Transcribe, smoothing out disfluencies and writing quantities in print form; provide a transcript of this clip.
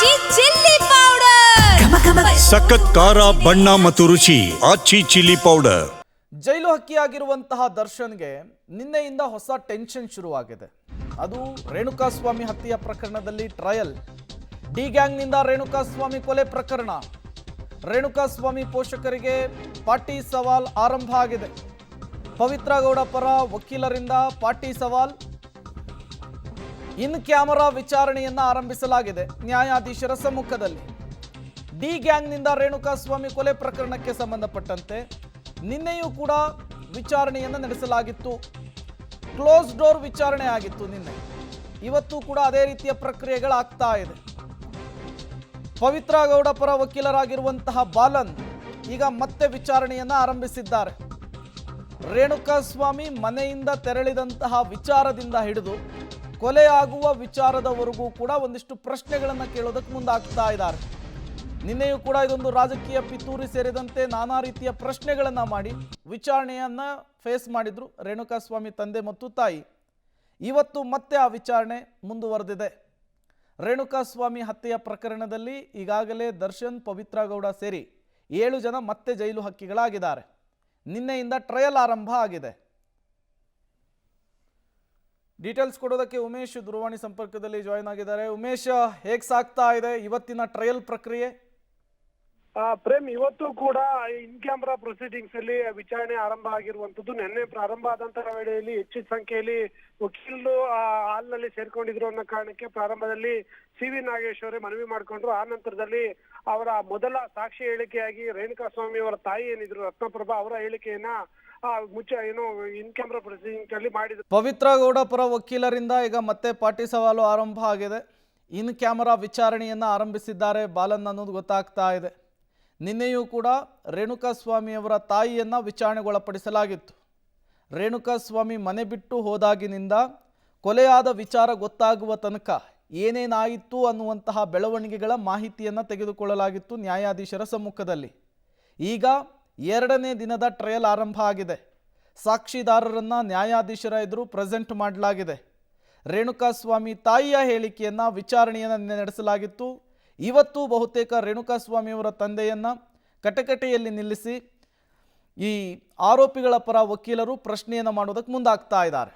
ಆಚಿ chilli powder ಸಖತ್ ಖಾರ ಬಣ್ಣ ಮತ್ತು ರುಚಿ ಆಚಿ ಚಿಲ್ಲಿ ಪೌಡರ್. ಜೈಲು ಹಕ್ಕಿಯಾಗಿರುವಂತಹ ದರ್ಶನ್ಗೆ ನಿನ್ನೆಯಿಂದ ಹೊಸ ಟೆನ್ಷನ್ ಶುರುವಾಗಿದೆ. ಅದು ರೇಣುಕಾಸ್ವಾಮಿ ಹತ್ಯೆಯ ಪ್ರಕರಣದಲ್ಲಿ ಟ್ರಯಲ್. ಡಿ ಗ್ಯಾಂಗ್ನಿಂದ ರೇಣುಕಾಸ್ವಾಮಿ ಕೊಲೆ ಪ್ರಕರಣ. ರೇಣುಕಾಸ್ವಾಮಿ ಪೋಷಕರಿಗೆ ಪಾಟಿ ಸವಾಲ್ ಆರಂಭ ಆಗಿದೆ. ಪವಿತ್ರ ಗೌಡ ಪರ ವಕೀಲರಿಂದ ಪಾಟಿ ಸವಾಲ್. ಇನ್ ಕ್ಯಾಮರಾ ವಿಚಾರಣೆಯನ್ನ ಆರಂಭಿಸಲಾಗಿದೆ ನ್ಯಾಯಾಧೀಶರ ಸಮ್ಮುಖದಲ್ಲಿ. ಡಿ ಗ್ಯಾಂಗ್ನಿಂದ ರೇಣುಕಾಸ್ವಾಮಿ ಕೊಲೆ ಪ್ರಕರಣಕ್ಕೆ ಸಂಬಂಧಪಟ್ಟಂತೆ ನಿನ್ನೆಯೂ ಕೂಡ ವಿಚಾರಣೆಯನ್ನು ನಡೆಸಲಾಗಿತ್ತು. ಕ್ಲೋಸ್ ಡೋರ್ ವಿಚಾರಣೆ ಆಗಿತ್ತು ನಿನ್ನೆ. ಇವತ್ತು ಕೂಡ ಅದೇ ರೀತಿಯ ಪ್ರಕ್ರಿಯೆಗಳಾಗ್ತಾ ಇದೆ. ಪವಿತ್ರ ಗೌಡ ಪರ ವಕೀಲರಾಗಿರುವಂತಹ ಬಾಲನ್ ಈಗ ಮತ್ತೆ ವಿಚಾರಣೆಯನ್ನು ಆರಂಭಿಸಿದ್ದಾರೆ. ರೇಣುಕಾಸ್ವಾಮಿ ಮನೆಯಿಂದ ತೆರಳಿದಂತಹ ವಿಚಾರದಿಂದ ಹಿಡಿದು ಕೊಲೆಯಾಗುವ ವಿಚಾರದವರೆಗೂ ಕೂಡ ಒಂದಿಷ್ಟು ಪ್ರಶ್ನೆಗಳನ್ನು ಕೇಳೋದಕ್ಕೆ ಮುಂದಾಗ್ತಾ ಇದ್ದಾರೆ. ನಿನ್ನೆಯೂ ಕೂಡ ಇದೊಂದು ರಾಜಕೀಯ ಪಿತೂರಿ ಸೇರಿದಂತೆ ನಾನಾ ರೀತಿಯ ಪ್ರಶ್ನೆಗಳನ್ನು ಮಾಡಿ ವಿಚಾರಣೆಯನ್ನು ಫೇಸ್ ಮಾಡಿದ್ರು ರೇಣುಕಾಸ್ವಾಮಿ ತಂದೆ ಮತ್ತು ತಾಯಿ. ಇವತ್ತು ಮತ್ತೆ ಆ ವಿಚಾರಣೆ ಮುಂದುವರೆದಿದೆ. ರೇಣುಕಾಸ್ವಾಮಿ ಹತ್ಯೆಯ ಪ್ರಕರಣದಲ್ಲಿ ಈಗಾಗಲೇ ದರ್ಶನ್, ಪವಿತ್ರ ಗೌಡ ಸೇರಿ 7 ಜನ ಮತ್ತೆ ಜೈಲು ಹಕ್ಕಿಗಳಾಗಿದ್ದಾರೆ. ನಿನ್ನೆಯಿಂದ ಟ್ರಯಲ್ ಆರಂಭ ಆಗಿದೆ. ಡೀಟೇಲ್ಸ್ ಕೊಡೋದಕ್ಕೆ ಉಮೇಶ್ ದೂರವಾಣಿ ಸಂಪರ್ಕದಲ್ಲಿ ಜಾಯಿನ್ ಆಗಿದ್ದಾರೆ. ಉಮೇಶ್, ಹೇಗೆ ಸಾಗ್ತಾ ಇದೆ ಇವತ್ತಿನ ಟ್ರಯಲ್ ಪ್ರಕ್ರಿಯೆ? ಪ್ರೇಮ್, ಇವತ್ತು ಕೂಡ ಇನ್ ಕ್ಯಾಮ್ರಾ ಪ್ರೊಸೀಡಿಂಗ್ಸ್ ಅಲ್ಲಿ ವಿಚಾರಣೆ ಆರಂಭ ಆಗಿರುವಂತದ್ದು. ನಿನ್ನೆ ಪ್ರಾರಂಭ ಆದಂತಹ ವೇಳೆಯಲ್ಲಿ ಹೆಚ್ಚಿನ ಸಂಖ್ಯೆಯಲ್ಲಿ ವಕೀಲರು ಹಾಲ್ ನಲ್ಲಿ ಸೇರ್ಕೊಂಡಿದ್ರು ಅನ್ನೋ ಕಾರಣಕ್ಕೆ ಪ್ರಾರಂಭದಲ್ಲಿ ಸಿ.ವಿ. ನಾಗೇಶ್ ಅವರೇ ಮನವಿ ಮಾಡಿಕೊಂಡ್ರು. ಆ ನಂತರದಲ್ಲಿ ಅವರ ಮೊದಲ ಸಾಕ್ಷಿ ಹೇಳಿಕೆಯಾಗಿ ರೇಣುಕಾಸ್ವಾಮಿ ಅವರ ತಾಯಿ ಏನಿದ್ರು ರತ್ನಪ್ರಭಾ ಅವರ ಹೇಳಿಕೆಯನ್ನ ಇನ್ ಕ್ಯಾಮ್ರಾ ಪ್ರೊಸೀಡಿಂಗ್ಸ್ ಅಲ್ಲಿ ಮಾಡಿದ್ರು. ಪವಿತ್ರ ಗೌಡ ಪರ ವಕೀಲರಿಂದ ಈಗ ಮತ್ತೆ ಪಾಟಿ ಸವಾಲು ಆರಂಭ ಆಗಿದೆ. ಇನ್ ಕ್ಯಾಮರಾ ವಿಚಾರಣೆಯನ್ನ ಆರಂಭಿಸಿದ್ದಾರೆ ಬಾಲನ್ ಅನ್ನೋದು ಗೊತ್ತಾಗ್ತಾ ಇದೆ. ನಿನ್ನೆಯೂ ಕೂಡ ರೇಣುಕಾಸ್ವಾಮಿಯವರ ತಾಯಿಯನ್ನು ವಿಚಾರಣೆಗೊಳಪಡಿಸಲಾಗಿತ್ತು. ರೇಣುಕಾಸ್ವಾಮಿ ಮನೆ ಬಿಟ್ಟು ಹೋದಾಗಿನಿಂದ ಕೊಲೆಯಾದ ವಿಚಾರ ಗೊತ್ತಾಗುವ ತನಕ ಏನೇನಾಯಿತು ಅನ್ನುವಂತಹ ಬೆಳವಣಿಗೆಗಳ ಮಾಹಿತಿಯನ್ನು ತೆಗೆದುಕೊಳ್ಳಲಾಗಿತ್ತು ನ್ಯಾಯಾಧೀಶರ ಸಮ್ಮುಖದಲ್ಲಿ. ಈಗ 2ನೇ ದಿನದ ಟ್ರಯಲ್ ಆರಂಭ ಆಗಿದೆ. ಸಾಕ್ಷಿದಾರರನ್ನು ನ್ಯಾಯಾಧೀಶರ ಎದುರು ಪ್ರೆಸೆಂಟ್ ಮಾಡಲಾಗಿದೆ. ರೇಣುಕಾಸ್ವಾಮಿ ತಾಯಿಯ ಹೇಳಿಕೆಯನ್ನು ವಿಚಾರಣೆಯನ್ನು ನಡೆಸಲಾಗಿತ್ತು. ಇವತ್ತು ಬಹುತೇಕ ರೇಣುಕಾಸ್ವಾಮಿಯವರ ತಂದೆಯನ್ನು ಕಟಕಟೆಯಲ್ಲಿ ನಿಲ್ಲಿಸಿ ಈ ಆರೋಪಿಗಳ ಪರ ವಕೀಲರು ಪ್ರಶ್ನೆಯನ್ನು ಮಾಡೋದಕ್ಕೆ ಮುಂದಾಗ್ತಾ ಇದ್ದಾರೆ.